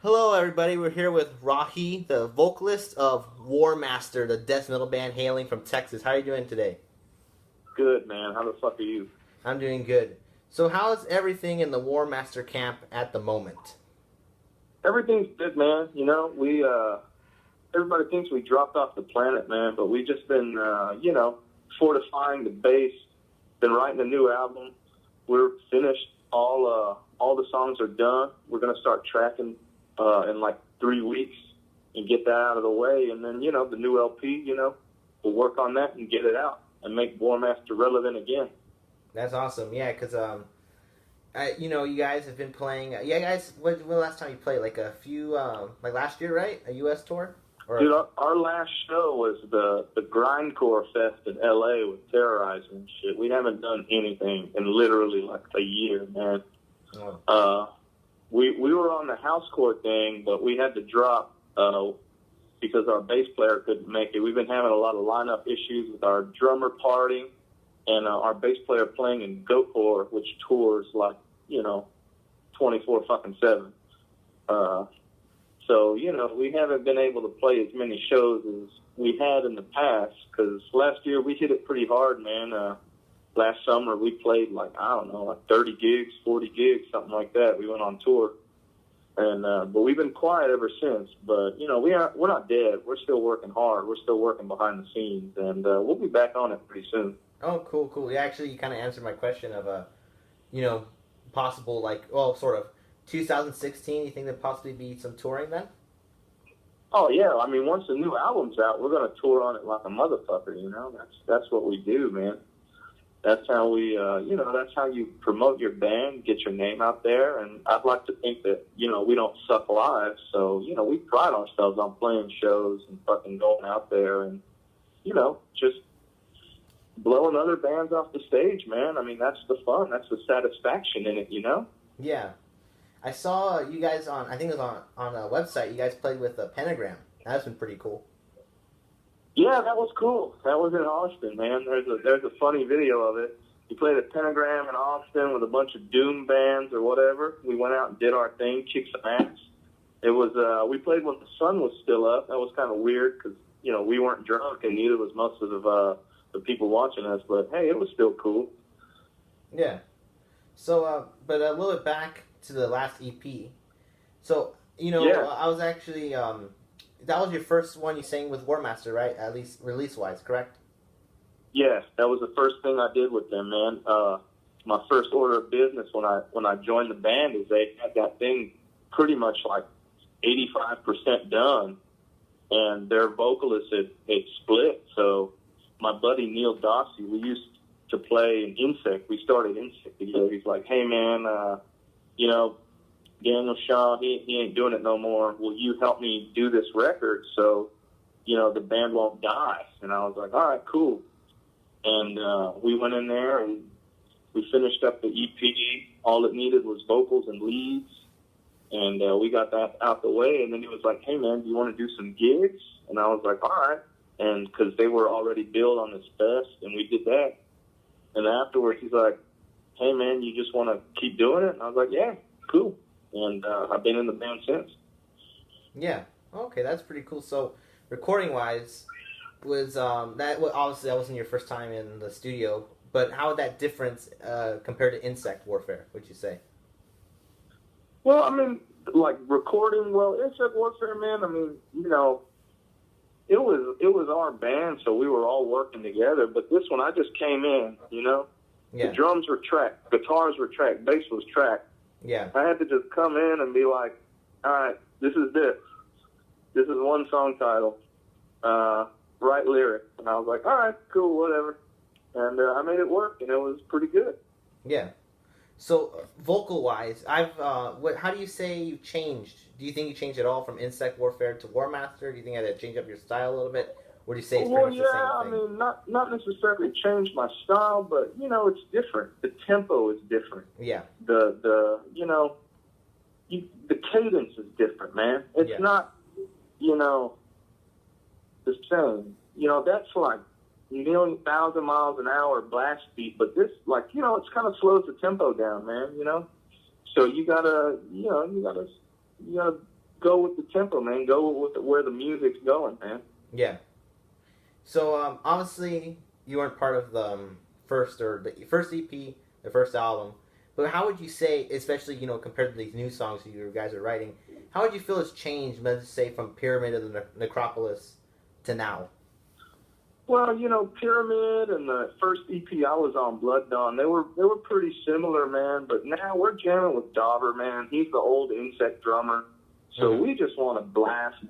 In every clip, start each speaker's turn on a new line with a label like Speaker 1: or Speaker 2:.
Speaker 1: Hello, everybody. We're here with Rahi, the vocalist of War Master, the death metal band hailing from Texas. How are you doing today?
Speaker 2: Good, man. How the fuck are you?
Speaker 1: I'm doing good. So, how is everything in the War Master camp at the moment?
Speaker 2: Everything's good, man. We everybody thinks we dropped off the planet, man, but we just been fortifying the base, been writing a new album. We're finished. All the songs are done. We're gonna start tracking in like 3 weeks and get that out of the way, and then the new LP. We'll work on that and get it out and make War Master relevant again.
Speaker 1: That's awesome. Yeah, because you guys have been playing. Yeah, guys. When the last time you played? Like a few, like last year, right? A U.S. tour.
Speaker 2: Dude, our last show was the Grindcore Fest in L.A. with Terrorizer and shit. We haven't done anything in literally like a year, man.
Speaker 1: Oh.
Speaker 2: We were on the housecore thing, but we had to drop because our bass player couldn't make it. We've been having a lot of lineup issues with our drummer partying and our bass player playing in Goatcore, which tours like 24 fucking 7. So, we haven't been able to play as many shows as we had in the past because last year we hit it pretty hard, man. Last summer we played like 30 gigs, 40 gigs, something like that. We went on tour, and but we've been quiet ever since. But we're not dead. We're still working hard. We're still working behind the scenes, and we'll be back on it pretty soon.
Speaker 1: Oh, cool. Yeah, actually, you kind of answered my question of possible sort of 2016. You think there'd possibly be some touring then?
Speaker 2: Oh yeah, I mean once the new album's out, we're gonna tour on it like a motherfucker. That's what we do, man. That's how we, that's how you promote your band, get your name out there. And I'd like to think that, we don't suck live. So, we pride ourselves on playing shows and fucking going out there and, just blowing other bands off the stage, man. I mean, that's the fun. That's the satisfaction in it.
Speaker 1: Yeah. I saw you guys I think it was on a website, you guys played with a Pentagram. That's been pretty cool.
Speaker 2: Yeah, that was cool. That was in Austin, man. There's a funny video of it. We played at Pentagram in Austin with a bunch of doom bands or whatever. We went out and did our thing, kicked some ass. It was we played when the sun was still up. That was kind of weird because we weren't drunk and neither was most of the people watching us. But hey, it was still cool.
Speaker 1: Yeah. So, but a little bit back to the last EP. So I was actually that was your first one you sang with War Master, right? At least release-wise, correct?
Speaker 2: Yes, that was the first thing I did with them, man. My first order of business when I joined the band is they had that thing pretty much like 85% done, and their vocalist had split. So my buddy Neil Dossie, we used to play in Insect. We started Insect together. He's like, hey, man, Daniel Shaw, he ain't doing it no more. Will you help me do this record so, the band won't die? And I was like, all right, cool. And we went in there and we finished up the EP. All it needed was vocals and leads. And we got that out the way. And then he was like, hey, man, do you want to do some gigs? And I was like, all right. And because they were already billed on this fest, and we did that. And afterwards, he's like, hey, man, you just want to keep doing it? And I was like, yeah, cool. And I've been in the band since.
Speaker 1: Yeah. Okay, that's pretty cool. So, recording-wise, was obviously that wasn't your first time in the studio, but how would that difference compared to Insect Warfare, would you say?
Speaker 2: Well, I mean, like recording, Insect Warfare, man, I mean, it was our band, so we were all working together. But this one, I just came in,
Speaker 1: Yeah.
Speaker 2: The drums were tracked, guitars were tracked, bass was tracked.
Speaker 1: Yeah.
Speaker 2: I had to just come in and be like, all right, this is this. This is one song title. Write lyrics. And I was like, all right, cool, whatever. And I made it work, and it was pretty good.
Speaker 1: Yeah. So, vocal-wise, how do you say you changed? Do you think you changed at all from Insect Warfare to War Master? Do you think you had to change up your style a little bit? Or do you say it's pretty much the same thing?
Speaker 2: I mean, not necessarily change my style, but, it's different. The tempo is different.
Speaker 1: Yeah.
Speaker 2: The cadence is different, man. It's not, the same. That's like million, thousand miles an hour blast beat, but this, it's kind of slows the tempo down, man, So you gotta go with the tempo, man. Go with where the music's going, man.
Speaker 1: Yeah. So obviously you weren't part of the first EP, the first album. But how would you say, especially compared to these new songs you guys are writing, how would you feel it's changed, let's say, from Pyramid of the Necropolis to now?
Speaker 2: Well, Pyramid and the first EP I was on, Blood Dawn, they were pretty similar, man. But now we're jamming with Dauber, man. He's the old Insect drummer. So we just want to blast,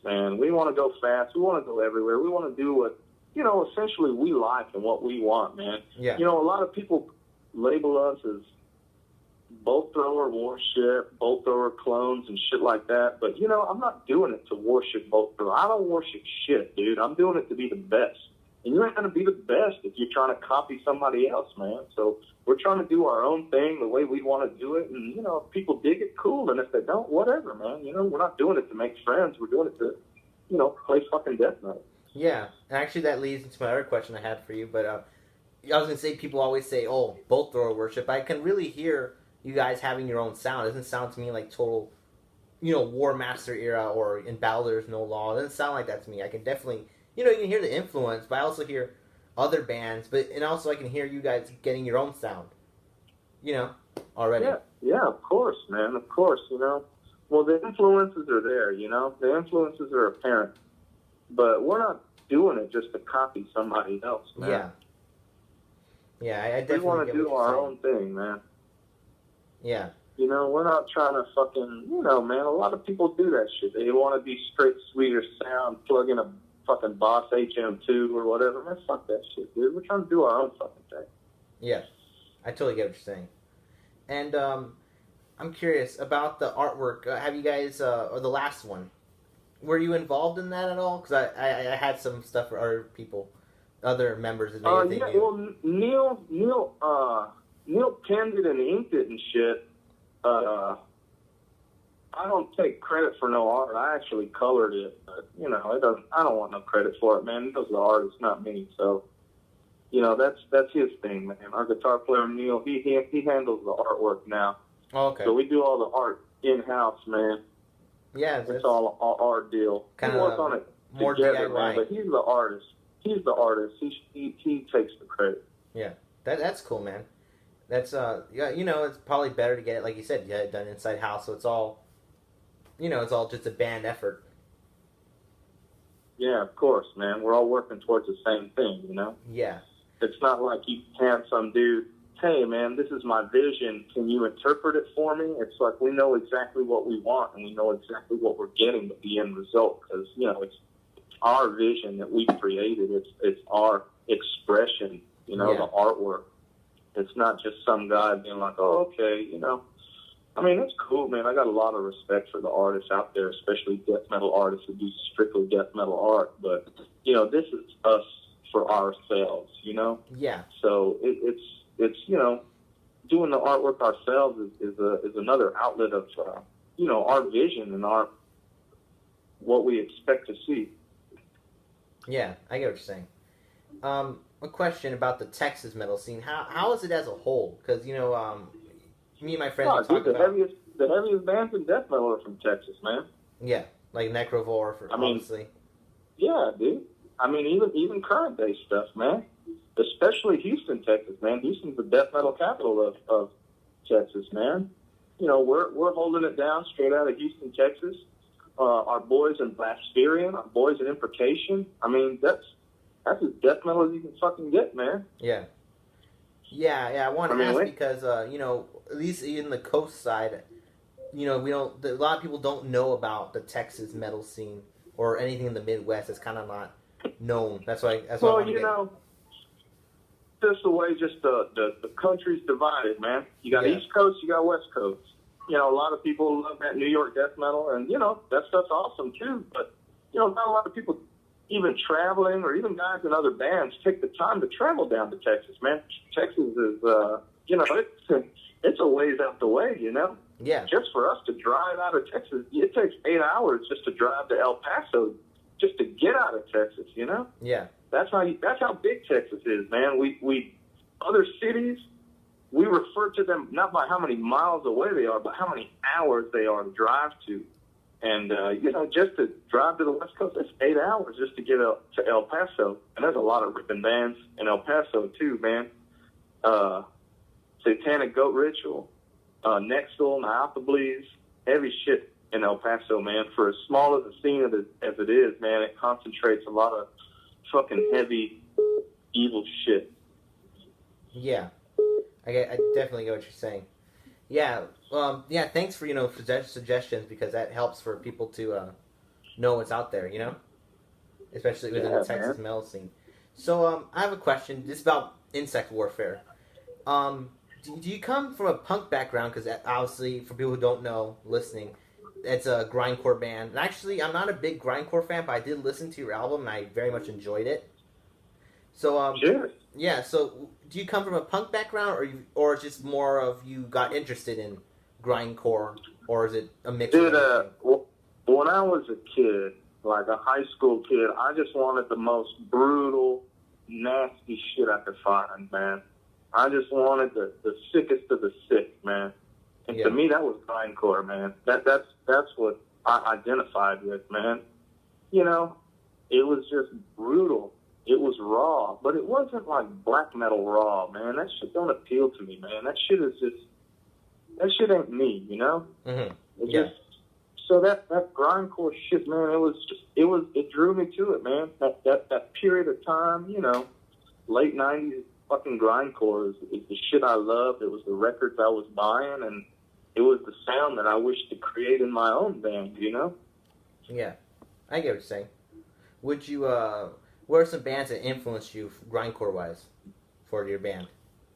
Speaker 2: man. We want to go fast. We want to go everywhere. We want to do what, essentially we like and what we want, man.
Speaker 1: Yeah.
Speaker 2: A lot of people label us as bolt thrower, worship, bolt thrower clones and shit like that. But, I'm not doing it to worship bolt thrower. I don't worship shit, dude. I'm doing it to be the best. And you ain't going to be the best if you're trying to copy somebody else, man. So we're trying to do our own thing the way we want to do it. And, if people dig it, cool. And if they don't, whatever, man. We're not doing it to make friends. We're doing it to, play fucking death metal.
Speaker 1: Yeah. And actually that leads into my other question I had for you. But I was going to say, people always say, oh, bolt thrower worship. I can really hear you guys having your own sound. It doesn't sound to me like total, War Master era or in Battle There's No Law. It doesn't sound like that to me. I can definitely, you can hear the influence, but I also hear other bands, and also I can hear you guys getting your own sound, already.
Speaker 2: Yeah, of course, man, of course, Well, the influences are there, The influences are apparent. But we're not doing it just to copy somebody else, man.
Speaker 1: Yeah. Yeah, I definitely
Speaker 2: we want to do our own thing, man.
Speaker 1: Yeah.
Speaker 2: We're not trying to fucking, man, a lot of people do that shit. They want to be straight sweeter sound, plug in a fucking Boss HM2 or whatever. Man, fuck that shit, dude. We're trying to do our own fucking thing.
Speaker 1: Yeah. I totally get what you're saying. And I'm curious about the artwork. Have you guys, or the last one, were you involved in that at all? Because I had some stuff for other people, other members of the
Speaker 2: yeah, well, Neil penned it and inked it and shit. I don't take credit for no art. I actually colored it, but I don't want no credit for it, man. It was the artist, not me. So, that's his thing, man. Our guitar player Neil, he handles the artwork now.
Speaker 1: Oh, okay.
Speaker 2: So we do all the art in house, man.
Speaker 1: Yeah,
Speaker 2: it's all our deal.
Speaker 1: Kind
Speaker 2: we
Speaker 1: of
Speaker 2: work on it
Speaker 1: more
Speaker 2: together,
Speaker 1: DIY.
Speaker 2: man. But he's the artist. He takes the credit.
Speaker 1: Yeah, that's cool, man. That's it's probably better to get it, like you said, get it done inside house, so it's all, it's all just a band effort.
Speaker 2: Yeah, of course, man. We're all working towards the same thing,
Speaker 1: Yeah.
Speaker 2: It's not like you hand some dude, hey, man, this is my vision. Can you interpret it for me? It's like we know exactly what we want, and we know exactly what we're getting with the end result, because, it's our vision that we created. It's our expression, the artwork. It's not just some guy being like, oh, okay, I mean, it's cool, man. I got a lot of respect for the artists out there, especially death metal artists who do strictly death metal art. But, this is us for ourselves,
Speaker 1: Yeah.
Speaker 2: So it's doing the artwork ourselves is another outlet of, our vision and what we expect to see.
Speaker 1: Yeah, I get what you're saying. A question about the Texas metal scene. How is it as a whole? Because, me and my friends talk about...
Speaker 2: The heaviest bands in death metal are from Texas, man.
Speaker 1: Yeah, like Necrovore, obviously.
Speaker 2: Yeah, dude. I mean, even current day stuff, man. Especially Houston, Texas, man. Houston's the death metal capital of Texas, man. We're holding it down straight out of Houston, Texas. Our boys in Blaspherian, our boys in Imprecation. I mean, that's as death metal as you can fucking get, man.
Speaker 1: Yeah. I want to ask because, at least in the coast side, a lot of people don't know about the Texas metal scene or anything in the Midwest. It's kind of not known. That's why I want to get...
Speaker 2: just the way the country's divided, man. You got East Coast, you got West Coast. A lot of people love that New York death metal, and, that stuff's awesome, too. But, not a lot of people even traveling or even guys in other bands take the time to travel down to Texas, man. Texas is, it's a ways out the way,
Speaker 1: Yeah.
Speaker 2: Just for us to drive out of Texas, it takes 8 hours just to drive to El Paso just to get out of Texas,
Speaker 1: Yeah.
Speaker 2: That's how big Texas is, man. We other cities, we refer to them not by how many miles away they are, but how many hours they are to drive to. And, just to drive to the West Coast, that's 8 hours just to get to El Paso. And there's a lot of ripping bands in El Paso, too, man. Satanic Goat Ritual, Nexel, Niopolis, heavy shit in El Paso, man. For as small as the scene as it is, man, it concentrates a lot of fucking heavy, evil shit.
Speaker 1: Yeah. I definitely get what you're saying. Yeah, thanks for, suggestions, because that helps for people to know what's out there, especially within the Texas metal scene. So, I have a question. This is about insect warfare. Do you come from a punk background? Because obviously, for people who don't know, listening, it's a grindcore band. And actually, I'm not a big grindcore fan, but I did listen to your album, and I very much enjoyed it. So,
Speaker 2: sure.
Speaker 1: Yeah, so do you come from a punk background, or just more of you got interested in grindcore, or is it a mix?
Speaker 2: Dude, when I was a kid, like a high school kid, I just wanted the most brutal, nasty shit I could find, man. I just wanted the sickest of the sick, man. And to me, that was grindcore, man. That's what I identified with, man. It was just brutal. It was raw, but it wasn't like black metal raw, man. That shit don't appeal to me, man. That shit ain't me,
Speaker 1: Mm-hmm.
Speaker 2: So that grindcore shit, man, it drew me to it, man. That period of time, late 90s fucking grindcore is the shit I loved. It was the records I was buying, and it was the sound that I wished to create in my own band,
Speaker 1: Yeah, I get what you're saying. Would you, what are some bands that influenced you grindcore-wise for your band?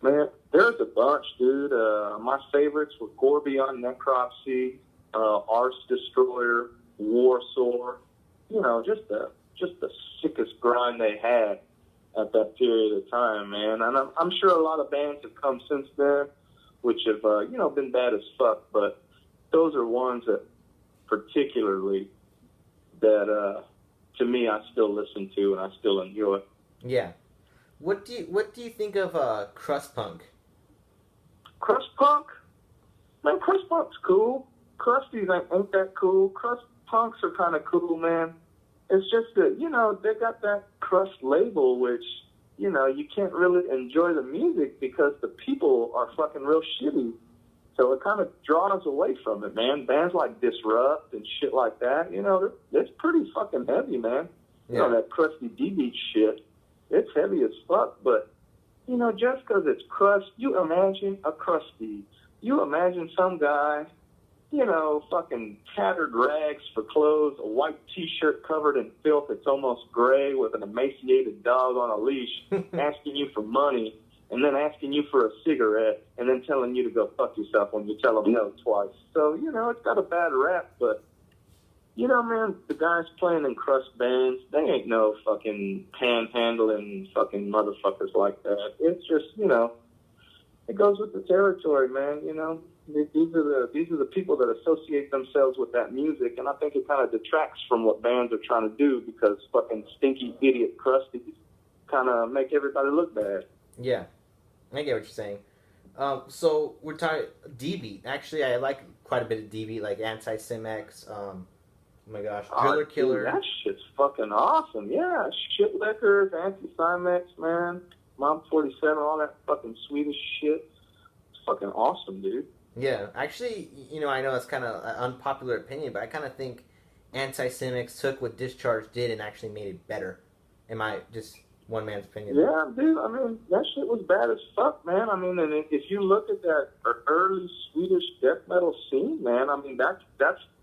Speaker 2: Man, there's a bunch, dude. My favorites were Gore Beyond Necropsy, Arse Destroyer, Warsaw. Just the sickest grind they had at that period of time, man. And I'm sure a lot of bands have come since then, which have, been bad as fuck. But those are ones that particularly that, to me, I still listen to and I still enjoy.
Speaker 1: Yeah. What do you think of crust punk?
Speaker 2: Crust punk? Man, crust punk's cool. Crusties ain't that cool. Crust punks are kind of cool, man. It's just that, they got that crust label, which, you can't really enjoy the music because the people are fucking real shitty. So it kind of draws away from it, man. Bands like Disrupt and shit like that, it's pretty fucking heavy, man.
Speaker 1: Yeah.
Speaker 2: That crusty D-beat shit, it's heavy as fuck. But, just because it's crust, you imagine a crusty. You imagine some guy, fucking tattered rags for clothes, a white T-shirt covered in filth that's almost gray with an emaciated dog on a leash, asking you for money, and then asking you for a cigarette, and then telling you to go fuck yourself when you tell them no twice. So, it's got a bad rap, but, man, the guys playing in crust bands, they ain't no fucking panhandling fucking motherfuckers like that. It's just, it goes with the territory, man, These are the people that associate themselves with that music, and I think it kind of detracts from what bands are trying to do because fucking stinky idiot crusties kind of make everybody look bad.
Speaker 1: Yeah, I get what you're saying. So we're talking D-beat. Actually, I like quite a bit of D-beat, like Anti-Simex. Oh my gosh, Driller Killer.
Speaker 2: Dude, that shit's fucking awesome. Yeah, Shit Liquors, Anti-Simex, man, Mom 47, all that fucking Swedish shit. It's fucking awesome, dude.
Speaker 1: Yeah, actually, I know it's kind of an unpopular opinion, but I kind of think Anti-Simex took what Discharge did and actually made it better. In my just one man's opinion.
Speaker 2: Yeah, dude. I mean, that shit was bad as fuck, man. I mean, and if you look at that early Swedish death metal scene, man, I mean, that's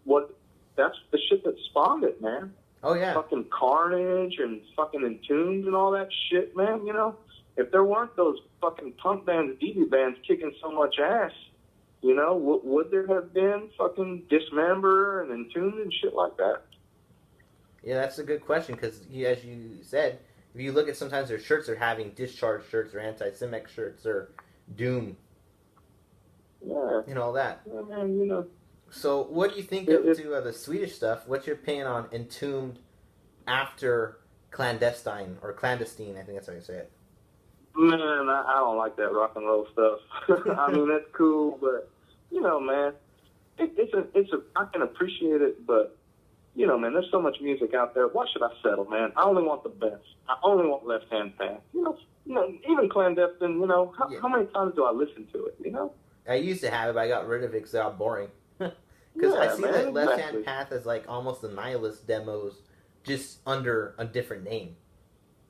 Speaker 2: the shit that spawned it, man.
Speaker 1: Oh yeah.
Speaker 2: Fucking Carnage and fucking Entombed and all that shit, man. If there weren't those fucking punk bands, DB bands kicking so much ass. Would there have been fucking Dismember and Entombed and shit like that?
Speaker 1: Yeah, that's a good question, because as you said, if you look at sometimes their shirts, they're having Discharge shirts or Anti-Simex shirts or Doom.
Speaker 2: Yeah.
Speaker 1: And all that.
Speaker 2: Yeah, man,
Speaker 1: So what do you think of the Swedish stuff? What's your opinion on Entombed after Clandestine, I think that's how you say it.
Speaker 2: Man, I don't like that rock and roll stuff. I mean, that's cool, but, man, I can appreciate it, but you know, man, there's so much music out there. Why should I settle, man? I only want the best. I only want Left Hand Path. You know, even Clandestine. You know, how many times do I listen to it? You know,
Speaker 1: I used to have it, but I got rid of it because it got boring. Because I see that Left Hand Path as like almost the Nihilist demos, just under a different name,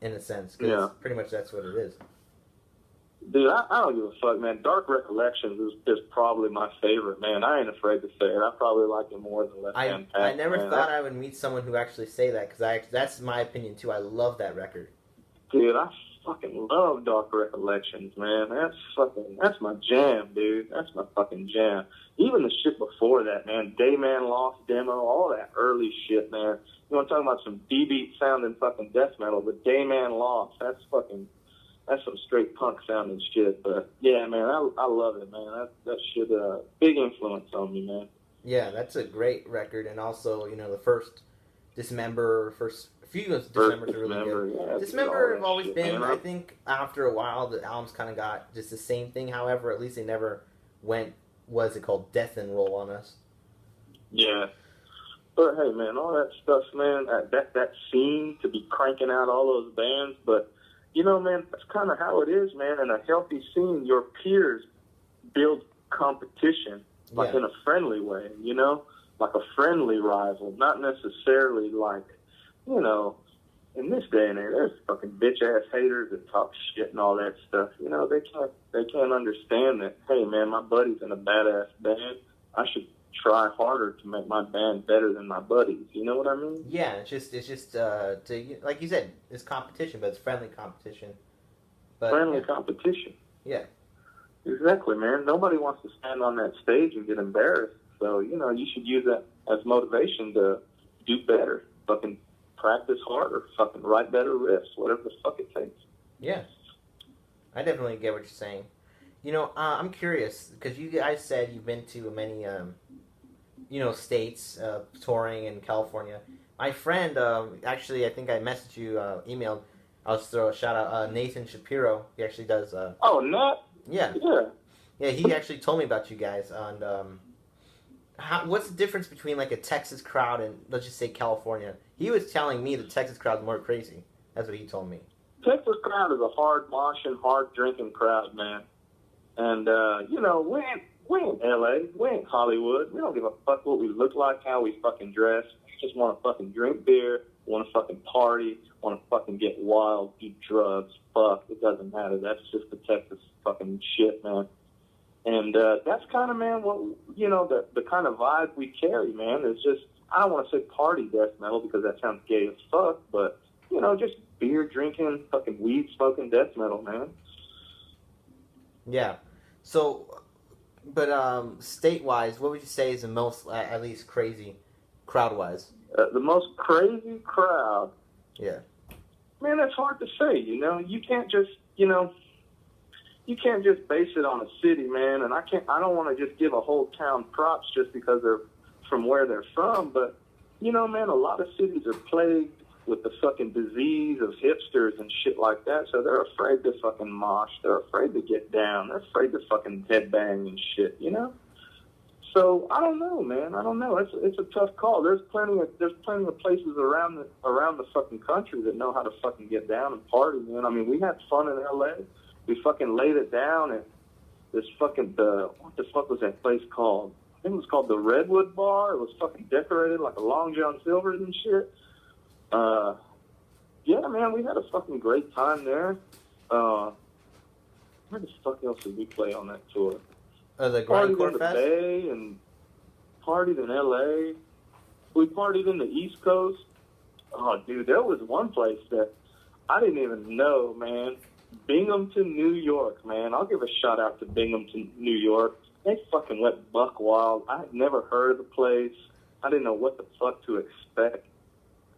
Speaker 1: in a sense. Because pretty much that's what it is.
Speaker 2: Dude, I don't give a fuck, man. Dark Recollections is probably my favorite, man. I ain't afraid to say it. I probably like it more than Left Hand Path.
Speaker 1: I never thought I would meet someone who actually say that, because that's my opinion too. I love that record.
Speaker 2: Dude, I fucking love Dark Recollections, man. That's my jam, dude. That's my fucking jam. Even the shit before that, man. Dayman Lost demo, all that early shit, man. You want to talk about some D-beat sounding fucking death metal, but Dayman Lost, that's some straight punk sounding shit. But yeah, man, I love it, man. That shit, big influence on me, man.
Speaker 1: Yeah, that's a great record, and also, you know, the first Dismember, a few of Dismembers are really good.
Speaker 2: Yeah,
Speaker 1: Dismember have always been, man. I think after a while the albums kind of got just the same thing. However, at least they never went, what's it called, death and roll on us.
Speaker 2: Yeah. But hey, man, all that stuff, man, that scene to be cranking out all those bands, but you know, man, that's kind of how it is, man. In a healthy scene, your peers build competition, like in a friendly way, you know, like a friendly rival, not necessarily like, you know, in this day and age, there's fucking bitch-ass haters that talk shit and all that stuff. You know, they can't understand that, hey, man, my buddy's in a badass band. I should try harder to make my band better than my buddies. You know what I mean?
Speaker 1: Yeah, it's just to, like you said, it's competition, but it's friendly competition. But,
Speaker 2: friendly competition.
Speaker 1: Yeah.
Speaker 2: Exactly, man. Nobody wants to stand on that stage and get embarrassed. So, you know, you should use that as motivation to do better. Fucking practice harder. Fucking write better riffs. Whatever the fuck it takes.
Speaker 1: Yeah. I definitely get what you're saying. You know, I'm curious, because you guys said you've been to many, you know, states, touring in California. My friend, actually, I think I messaged you, emailed, I'll just throw a shout out, Nathan Shapiro. He actually does...
Speaker 2: oh, Nat?
Speaker 1: Yeah. Yeah, he actually told me about you guys. And what's the difference between, like, a Texas crowd and, let's just say, California? He was telling me the Texas crowd's more crazy. That's what he told me.
Speaker 2: Texas crowd is a hard moshing, hard drinking crowd, man. And, you know, we ain't L.A., we ain't Hollywood. We don't give a fuck what we look like, how we fucking dress. We just want to fucking drink beer, want to fucking party, want to fucking get wild, do drugs. Fuck, it doesn't matter. That's just the Texas fucking shit, man. And that's kind of, man, what, you know, the kind of vibe we carry, man, is just, I don't want to say party death metal because that sounds gay as fuck, but, you know, just beer drinking, fucking weed smoking death metal, man.
Speaker 1: Yeah. So, but state-wise, what would you say is the most, at least, crazy crowd-wise?
Speaker 2: The most crazy crowd?
Speaker 1: Yeah.
Speaker 2: Man, that's hard to say, you know. You can't just, you know, you can't just base it on a city, man. And I don't want to just give a whole town props just because they're from where they're from. But, you know, man, a lot of cities are plagued with the fucking disease of hipsters and shit like that. So they're afraid to fucking mosh. They're afraid to get down. They're afraid to fucking headbang and shit, you know? So I don't know, man. I don't know. It's a tough call. There's plenty of places around the fucking country that know how to fucking get down and party, man. I mean, we had fun in LA. We fucking laid it down at this fucking what the fuck was that place called? I think it was called the Redwood Bar. It was fucking decorated like a Long John Silver's and shit. Yeah, man, we had a fucking great time there. Where the fuck else did we play on that tour?
Speaker 1: The
Speaker 2: Partied in the
Speaker 1: Fest?
Speaker 2: Bay and partied in L.A. We partied in the East Coast. Oh, dude, there was one place that I didn't even know, man. Binghamton, New York, man. I'll give a shout out to Binghamton, New York. They fucking went buck wild. I had never heard of the place. I didn't know what the fuck to expect.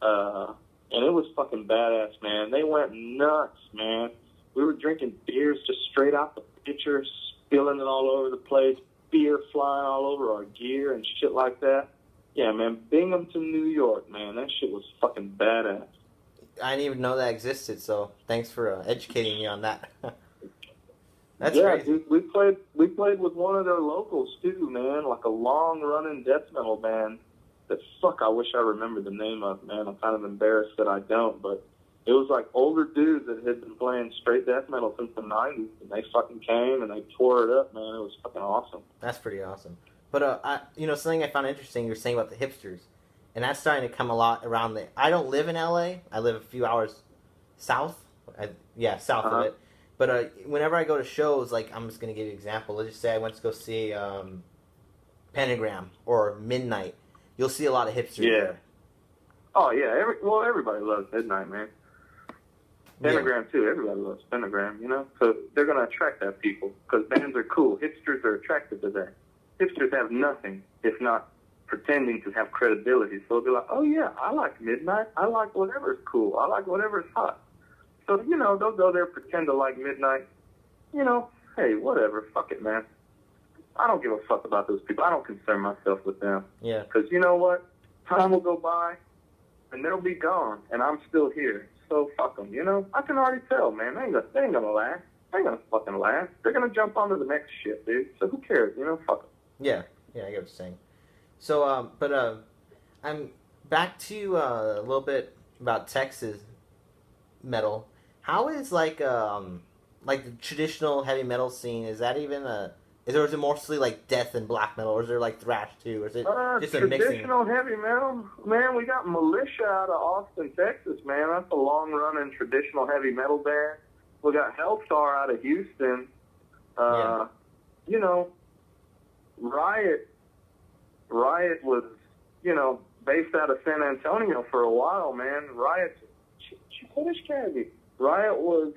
Speaker 2: And it was fucking badass, man. They went nuts, man. We were drinking beers just straight out the pitcher, spilling it all over the place, beer flying all over our gear and shit like that. Yeah, man, Binghamton, New York, man. That shit was fucking badass.
Speaker 1: I didn't even know that existed, so thanks for educating me on that. That's crazy.
Speaker 2: Dude, we played with one of their locals too, man, like a long running death metal band that I wish I remembered the name of, man. I'm kind of embarrassed that I don't, but it was like older dudes that had been playing straight death metal since the 90s, and they fucking came and they tore it up, man. It was fucking awesome.
Speaker 1: That's pretty awesome. But something I found interesting, you were saying about the hipsters, and that's starting to come a lot around there. I don't live in LA. I live a few hours south. South of it. But whenever I go to shows, like, I'm just going to give you an example. Let's just say I went to go see Pentagram or Midnight. You'll see a lot of hipsters there.
Speaker 2: Oh, yeah. Everybody loves Midnight, man. Pentagram, too. Everybody loves Pentagram, you know? So they're going to attract that people because bands are cool. Hipsters are attracted to that. Hipsters have nothing if not pretending to have credibility. So they'll be like, oh, yeah, I like Midnight. I like whatever's cool. I like whatever's hot. So, you know, they'll go there, pretend to like Midnight. You know, hey, whatever. Fuck it, man. I don't give a fuck about those people. I don't concern myself with them.
Speaker 1: Yeah.
Speaker 2: Because you know what? Time will go by, and they'll be gone, and I'm still here. So fuck them, you know? I can already tell, man. They ain't gonna last. They ain't gonna fucking last. They're gonna jump onto the next shit, dude. So who cares, you know? Fuck them.
Speaker 1: Yeah, I get what you're saying. So, I'm back to a little bit about Texas metal. How is, like the traditional heavy metal scene, is that even is it mostly like death and black metal, or is there like thrash too, or is it just a mixing?
Speaker 2: Traditional heavy metal, man. We got Militia out of Austin, Texas, man. That's a long-running traditional heavy metal band. We got Hellstar out of Houston. You know, Riot was, you know, based out of San Antonio for a while, man. Riot was,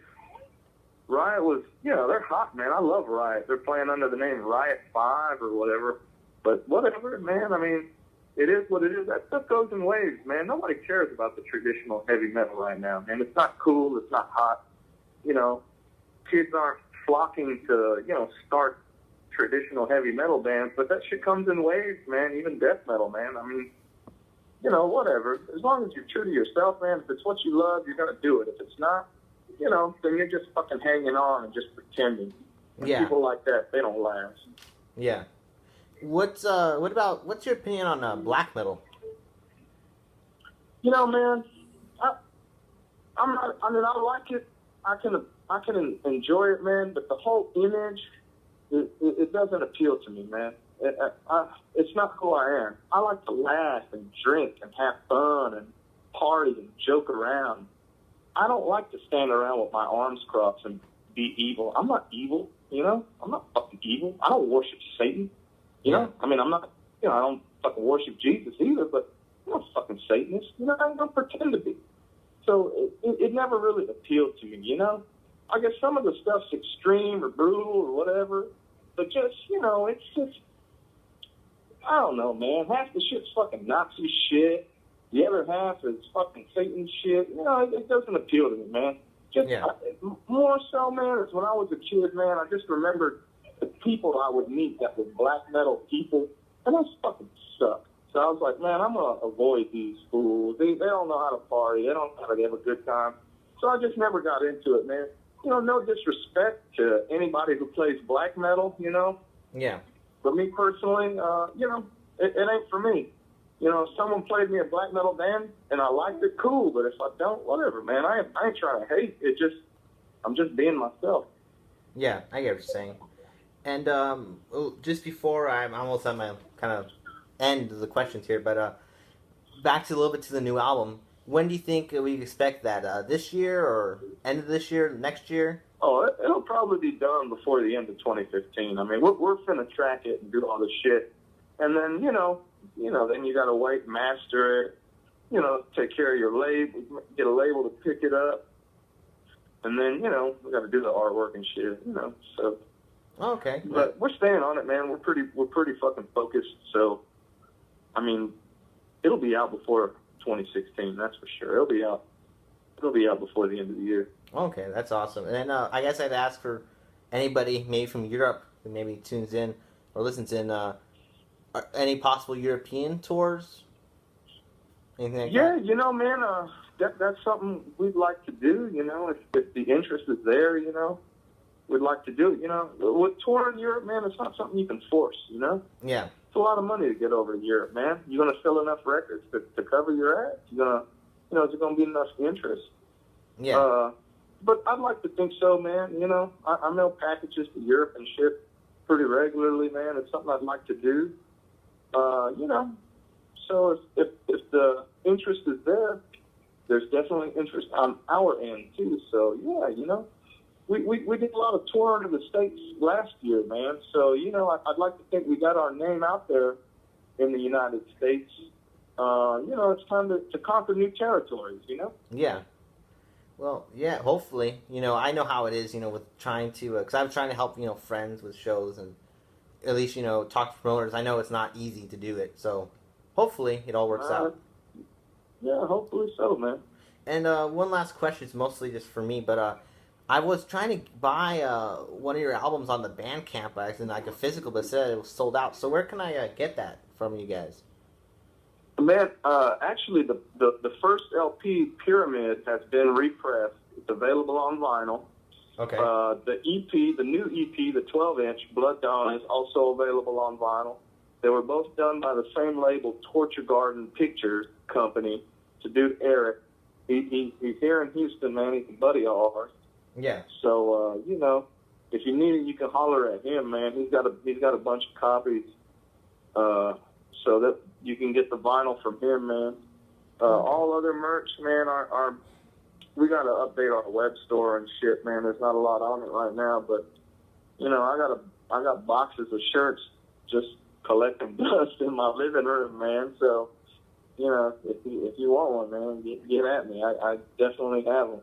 Speaker 2: you know, they're hot, man. I love Riot. They're playing under the name Riot 5 or whatever. But whatever, man. I mean, it is what it is. That stuff goes in waves, man. Nobody cares about the traditional heavy metal right now, man. It's not cool. It's not hot. You know, kids aren't flocking to, you know, start traditional heavy metal bands, but that shit comes in waves, man. Even death metal, man. I mean, you know, whatever. As long as you're true to yourself, man, if it's what you love, you're going to do it. If it's not, you know, then you're just fucking hanging on and just pretending.
Speaker 1: Yeah.
Speaker 2: People like that, they don't last.
Speaker 1: Yeah. What's your opinion on black metal?
Speaker 2: You know, man, I like it. I can enjoy it, man, but the whole image, it doesn't appeal to me, man. It's not who I am. I like to laugh and drink and have fun and party and joke around. I don't like to stand around with my arms crossed and be evil. I'm not evil, you know? I'm not fucking evil. I don't worship Satan, you know? I mean, I'm not, you know, I don't fucking worship Jesus either, but I'm not fucking Satanist. You know, I don't pretend to be. So it never really appealed to me, you know? I guess some of the stuff's extreme or brutal or whatever, but just, you know, it's just, I don't know, man. Half the shit's fucking Nazi shit. The other half is fucking Satan shit. You know, it doesn't appeal to me, man. More so, man, is when I was a kid, man, I just remembered the people I would meet that were black metal people, and those fucking suck. So I was like, man, I'm going to avoid these fools. They don't know how to party. They don't know how to have a good time. So I just never got into it, man. You know, no disrespect to anybody who plays black metal, you know?
Speaker 1: Yeah.
Speaker 2: But me personally, you know, it ain't for me. You know, if someone played me a black metal band and I liked it, cool. But if I don't, whatever, man. I ain't trying to hate. I'm just being myself.
Speaker 1: Yeah, I get what you're saying. And just before I'm almost at my kind of end of the questions here, but back to a little bit to the new album. When do you think we expect that? This year or end of this year, next year?
Speaker 2: Oh, it'll probably be done before the end of 2015. I mean, we're finna track it and do all the shit, and then you know, then you gotta wait, master it, you know, take care of your label, get a label to pick it up, and then you know we gotta do the artwork and shit, you know. So,
Speaker 1: okay,
Speaker 2: but we're staying on it, man. We're pretty fucking focused. So, I mean, it'll be out before 2016, that's for sure. It'll be out before the end of the year.
Speaker 1: Okay, that's awesome. And then I guess I'd ask for anybody, maybe from Europe, who maybe tunes in or listens in, any possible European tours? Anything like that?
Speaker 2: You know, man, that's something we'd like to do, you know, if the interest is there, you know. we'd like to do it. You know, with touring Europe, man, it's not something you can force, you know?
Speaker 1: Yeah.
Speaker 2: It's a lot of money to get over to Europe, man. You're going to sell enough records to cover your ass? You're going to, you know, is there going to be enough interest?
Speaker 1: Yeah.
Speaker 2: But I'd like to think so, man. You know, I mail packages to Europe and ship pretty regularly, man. It's something I'd like to do. You know, so if the interest is there, there's definitely interest on our end, too. So, yeah, you know, we did a lot of touring in the States last year, man. So, you know, I'd like to think we got our name out there in the United States. You know, it's time to conquer new territories, you know?
Speaker 1: Yeah. Well, yeah, hopefully. You know, I know how it is, you know, with trying to, because I'm trying to help, you know, friends with shows and at least, you know, talk to promoters. I know it's not easy to do it, so hopefully it all works out.
Speaker 2: Yeah, hopefully so, man.
Speaker 1: And one last question, it's mostly just for me, but I was trying to buy one of your albums on the Bandcamp, actually, like a physical, but it said it was sold out. So where can I get that from you guys?
Speaker 2: Man, actually, the first LP, Pyramid, has been repressed. It's available on vinyl.
Speaker 1: Okay.
Speaker 2: The EP, the new EP, the 12-inch, Blood Dawn, is also available on vinyl. They were both done by the same label, Torture Garden Pictures Company. It's a dude, Eric. He's here in Houston, man. He's a buddy of ours.
Speaker 1: Yeah.
Speaker 2: So, you know, if you need it, you can holler at him, man. He's got a bunch of copies, so that you can get the vinyl from him, man. All other merch, man, we got to update our web store and shit, man. There's not a lot on it right now, but you know, I got boxes of shirts just collecting dust in my living room, man. So, you know, if you want one, man, get at me. I definitely have them.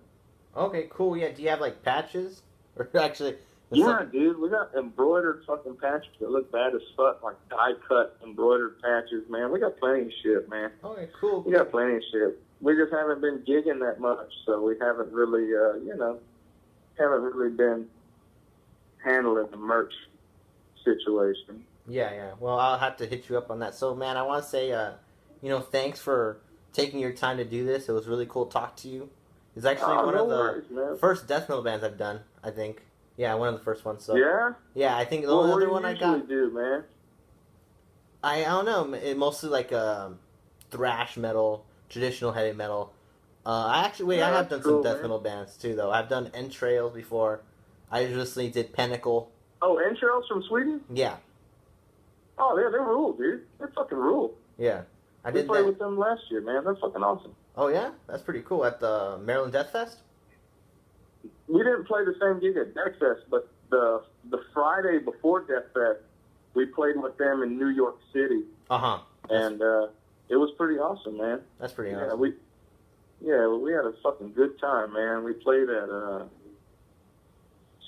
Speaker 1: Okay, cool. Yeah, do you have like patches? Or actually,
Speaker 2: yeah, dude, we got embroidered fucking patches that look bad as fuck, like die-cut embroidered patches, man. We got plenty of shit, man.
Speaker 1: Okay, cool.
Speaker 2: We got plenty of shit. We just haven't been gigging that much, so we haven't really, you know, been handling the merch situation.
Speaker 1: Yeah. Well, I'll have to hit you up on that. So, man, I want to say, you know, thanks for taking your time to do this. It was really cool to talk to you. It's actually one of the first death metal bands I've done, I think. Yeah, one of the first ones. So.
Speaker 2: Yeah?
Speaker 1: Yeah, I think the only other one I got...
Speaker 2: What do you usually do, man?
Speaker 1: I don't know. It mostly like thrash metal, traditional heavy metal. I have done some death metal bands too, though. I've done Entrails before. I recently did Pinnacle.
Speaker 2: Oh, Entrails from Sweden?
Speaker 1: Yeah.
Speaker 2: Oh, they rule, dude. They fucking rule.
Speaker 1: Yeah.
Speaker 2: We played with them last year, man. They're fucking awesome.
Speaker 1: Oh, yeah? That's pretty cool. At the Maryland Death Fest?
Speaker 2: We didn't play the same gig at Death Fest, but the Friday before Death Fest, we played with them in New York City.
Speaker 1: Uh-huh.
Speaker 2: And it was pretty awesome, man.
Speaker 1: That's pretty awesome.
Speaker 2: We had a fucking good time, man. We played at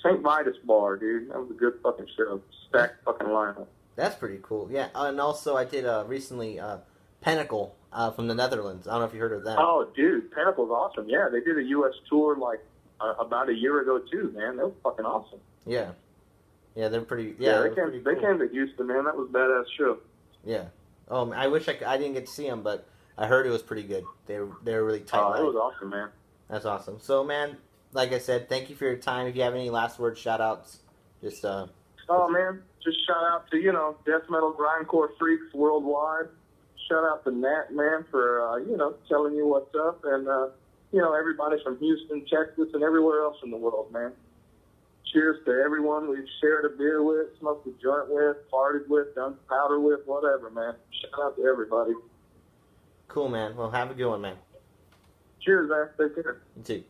Speaker 2: St. Vitus Bar, dude. That was a good fucking show. Stacked fucking lineup. That's
Speaker 1: pretty cool. Yeah, and also I did recently Pinnacle from the Netherlands. I don't know if you heard of them.
Speaker 2: Oh, dude, Pinnacle's awesome. Yeah, they did a U.S. tour like about a year ago too, man. They were fucking awesome.
Speaker 1: Yeah, they're pretty.
Speaker 2: Yeah, they came to Houston, man. That was a badass show.
Speaker 1: Yeah. Oh, I wish I didn't get to see them, but I heard it was pretty good. They were really tight.
Speaker 2: Oh, it was awesome, man.
Speaker 1: That's awesome. So, man, like I said, thank you for your time. If you have any last words, shout outs, just
Speaker 2: Oh man, just shout out to death metal grindcore freaks worldwide. Shout out to Nat, man, for telling you what's up, and everybody from Houston, Texas, and everywhere else in the world, man. Cheers to everyone we've shared a beer with, smoked a joint with, partied with, done powder with, whatever, man. Shout out to everybody.
Speaker 1: Cool, man. Well, have a good one, man.
Speaker 2: Cheers, man. Take care.
Speaker 1: You too.